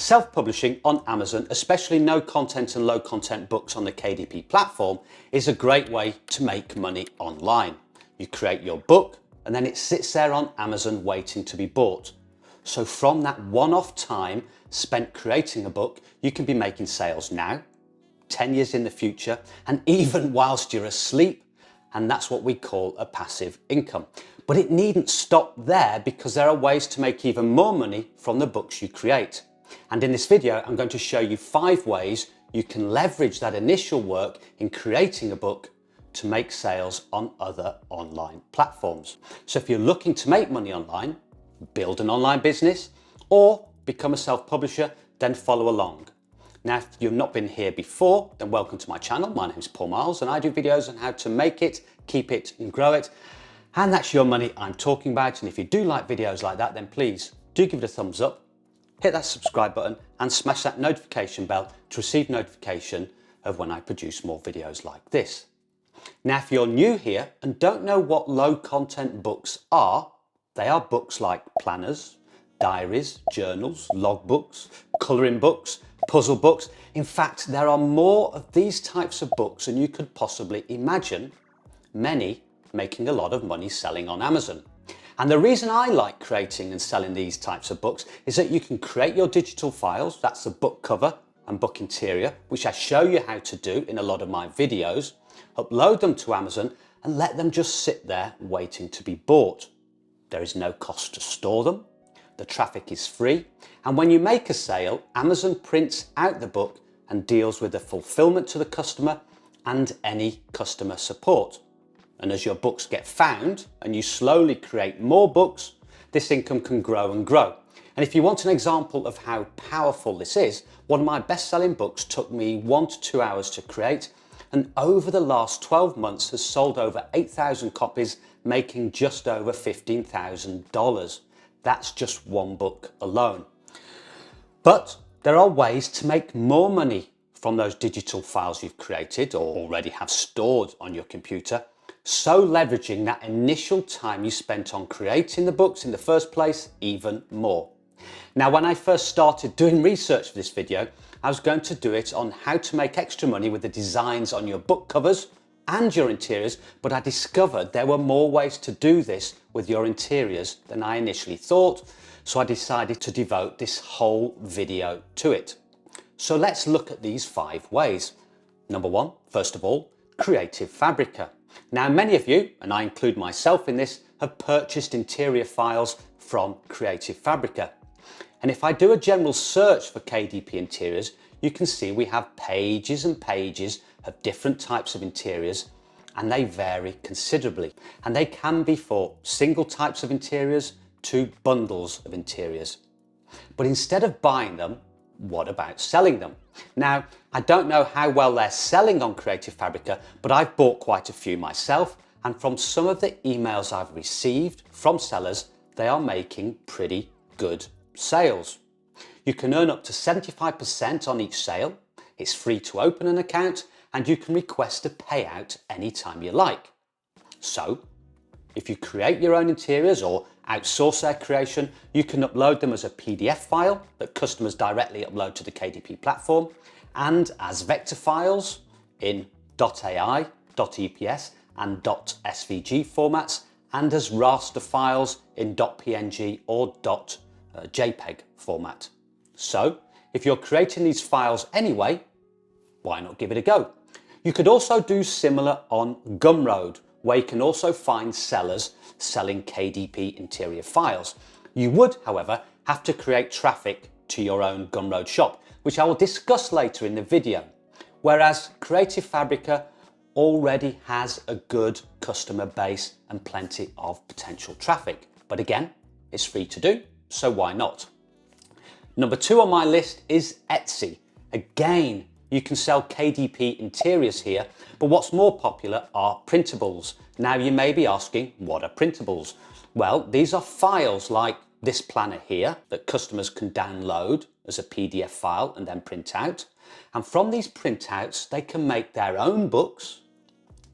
Self-publishing on Amazon, especially no content and low content books on the KDP platform, is a great way to make money online. You create your book and then it sits there on Amazon waiting to be bought. So from that one-off time spent creating a book, you can be making sales now, 10 years in the future, and even whilst you're asleep. And that's what we call a passive income. But it needn't stop there, because there are ways to make even more money from the books you create. And in this video, I'm going to show you 5 ways you can leverage that initial work in creating a book to make sales on other online platforms. So if you're looking to make money online, build an online business, or become a self-publisher, then follow along. Now, if you've not been here before, then welcome to my channel. My name is Paul Marles and I do videos on how to make it, keep it and grow it. And that's your money I'm talking about. And if you do like videos like that, then please do give it a thumbs up, hit that subscribe button and smash that notification bell to receive notification of when I produce more videos like this. Now, if you're new here and don't know what low content books are, they are books like planners, diaries, journals, logbooks, colouring books, puzzle books. In fact, there are more of these types of books than you could possibly imagine, many making a lot of money selling on Amazon. And the reason I like creating and selling these types of books is that you can create your digital files, that's the book cover and book interior, which I show you how to do in a lot of my videos, upload them to Amazon and let them just sit there waiting to be bought. There is no cost to store them. The traffic is free, and when you make a sale, Amazon prints out the book and deals with the fulfillment to the customer and any customer support. And as your books get found and you slowly create more books, this income can grow and grow. And if you want an example of how powerful this is, one of my best-selling books took me 1 to 2 hours to create, and over the last 12 months has sold over 8,000 copies, making just over $15,000. That's just one book alone. But there are ways to make more money from those digital files you've created or already have stored on your computer, so leveraging that initial time you spent on creating the books in the first place even more. Now, when I first started doing research for this video, I was going to do it on how to make extra money with the designs on your book covers and your interiors, but I discovered there were more ways to do this with your interiors than I initially thought, so I decided to devote this whole video to it. So let's look at these 5 ways. Number 1, first of all, Creative Fabrica. Now, many of you, and I include myself in this, have purchased interior files from Creative Fabrica. And if I do a general search for KDP interiors, you can see we have pages and pages of different types of interiors, and they vary considerably. And they can be for single types of interiors to bundles of interiors. But instead of buying them, what about selling them? Now, I don't know how well they're selling on Creative Fabrica, but I've bought quite a few myself, and from some of the emails I've received from sellers, they are making pretty good sales. You can earn up to 75% on each sale. It's free to open an account, and you can request a payout anytime you like. So, if you create your own interiors or outsource their creation, you can upload them as a PDF file that customers directly upload to the KDP platform, and as vector files in .ai, .eps and .svg formats, and as raster files in .png or .jpeg format. So, if you're creating these files anyway, why not give it a go? You could also do similar on Gumroad, where you can also find sellers selling KDP interior files. You would, however, have to create traffic to your own Gumroad shop, which I will discuss later in the video. Whereas Creative Fabrica already has a good customer base and plenty of potential traffic. But again, it's free to do, so why not? Number 2 on my list is Etsy. Again, you can sell KDP interiors here, but what's more popular are printables. Now, you may be asking, what are printables? Well, these are files like this planner here that customers can download as a PDF file and then print out. And from these printouts, they can make their own books,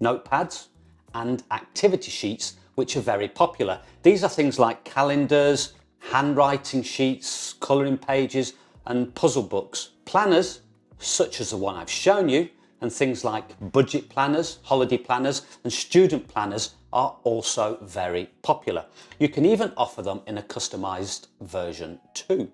notepads, and activity sheets, which are very popular. These are things like calendars, handwriting sheets, colouring pages, and puzzle books. Planners, such as the one I've shown you, and things like budget planners, holiday planners, and student planners are also very popular. You can even offer them in a customized version too.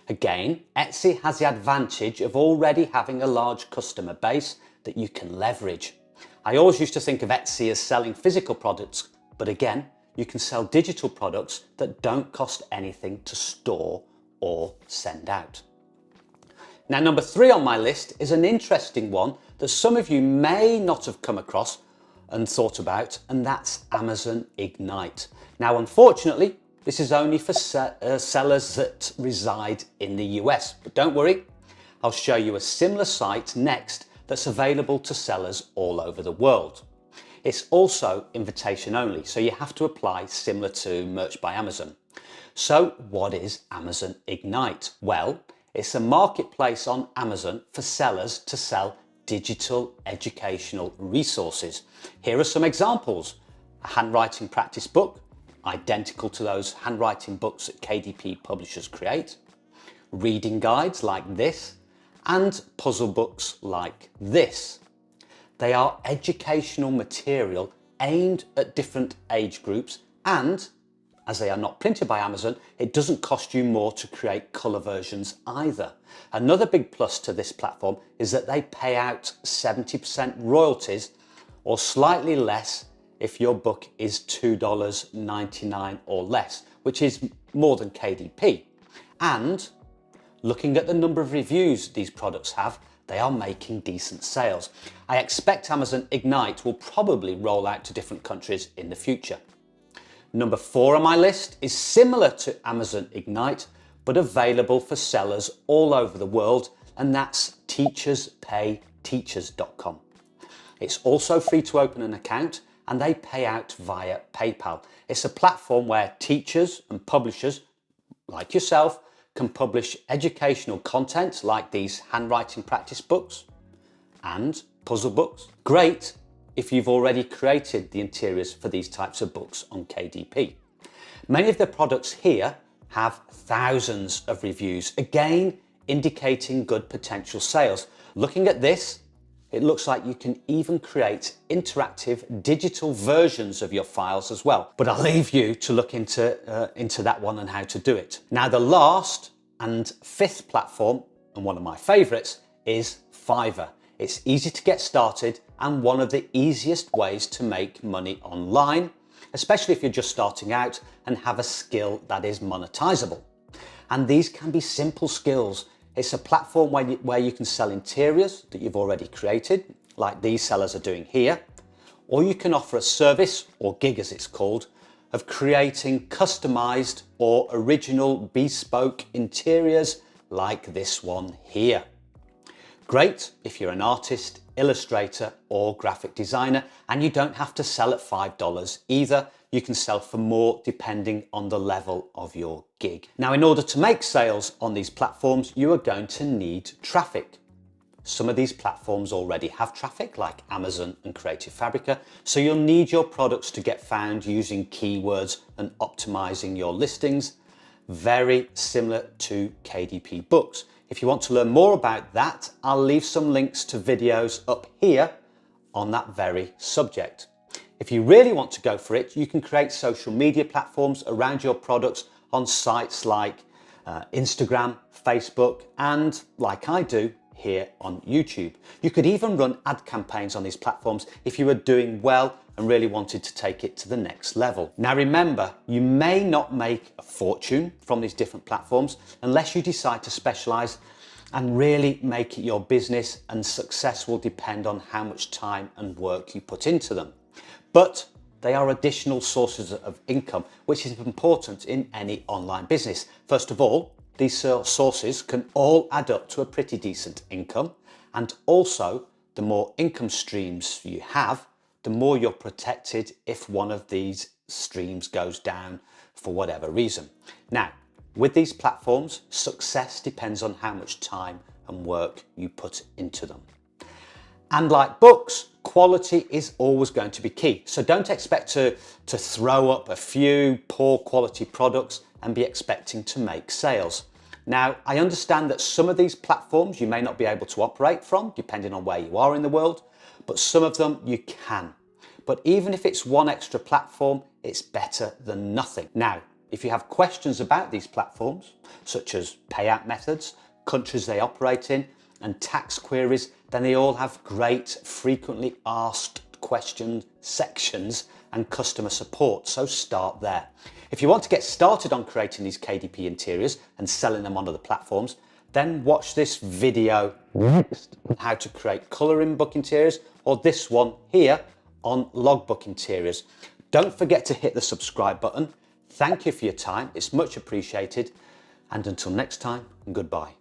Again, Etsy has the advantage of already having a large customer base that you can leverage. I always used to think of Etsy as selling physical products, but again, you can sell digital products that don't cost anything to store or send out. Now, number 3 on my list is an interesting one that some of you may not have come across and thought about, and that's Amazon Ignite. Now, unfortunately, this is only for sellers that reside in the US, but don't worry, I'll show you a similar site next that's available to sellers all over the world. It's also invitation only, so you have to apply similar to Merch by Amazon. So what is Amazon Ignite? Well, it's a marketplace on Amazon for sellers to sell digital educational resources. Here are some examples. A handwriting practice book, identical to those handwriting books that KDP publishers create. Reading guides like this, and puzzle books like this. They are educational material aimed at different age groups, and as they are not printed by Amazon, it doesn't cost you more to create colour versions either. Another big plus to this platform is that they pay out 70% royalties, or slightly less if your book is $2.99 or less, which is more than KDP. And looking at the number of reviews these products have, they are making decent sales. I expect Amazon Ignite will probably roll out to different countries in the future. Number 4 on my list is similar to Amazon Ignite, but available for sellers all over the world, and that's teacherspayteachers.com. It's also free to open an account, and they pay out via PayPal. It's a platform where teachers and publishers, like yourself, can publish educational content like these handwriting practice books and puzzle books. Great if you've already created the interiors for these types of books on KDP. Many of the products here have thousands of reviews, again indicating good potential sales. Looking at this, it looks like you can even create interactive digital versions of your files as well. But I'll leave you to look into that one and how to do it. Now, the last and 5th platform, and one of my favorites, is Fiverr. It's easy to get started and one of the easiest ways to make money online, especially if you're just starting out and have a skill that is monetizable. And these can be simple skills. It's a platform where you can sell interiors that you've already created, like these sellers are doing here, or you can offer a service, or gig as it's called, of creating customized or original bespoke interiors like this one here. Great if you're an artist, illustrator, or graphic designer, and you don't have to sell at $5 either. You can sell for more depending on the level of your gig. Now, in order to make sales on these platforms, you are going to need traffic. Some of these platforms already have traffic, like Amazon and Creative Fabrica, so you'll need your products to get found using keywords and optimizing your listings, very similar to KDP Books. If you want to learn more about that, I'll leave some links to videos up here on that very subject. If you really want to go for it, you can create social media platforms around your products on sites like Instagram, Facebook, and like I do, here on YouTube. You could even run ad campaigns on these platforms if you were doing well and really wanted to take it to the next level. Now remember, you may not make a fortune from these different platforms unless you decide to specialize and really make it your business, and success will depend on how much time and work you put into them. But they are additional sources of income, which is important in any online business. First of all, these sources can all add up to a pretty decent income, and also the more income streams you have, the more you're protected if one of these streams goes down for whatever reason. Now, with these platforms, success depends on how much time and work you put into them. And like books, quality is always going to be key. So don't expect to throw up a few poor quality products and be expecting to make sales. Now, I understand that some of these platforms you may not be able to operate from, depending on where you are in the world, but some of them you can. But even if it's one extra platform, it's better than nothing. Now, if you have questions about these platforms, such as payout methods, countries they operate in, and tax queries, then they all have great frequently asked questions sections and customer support, so start there. If you want to get started on creating these KDP interiors and selling them on other platforms, then watch this video next on how to create colouring book interiors, or this one here on logbook interiors. Don't forget to hit the subscribe button. Thank you for your time, it's much appreciated, and until next time, goodbye.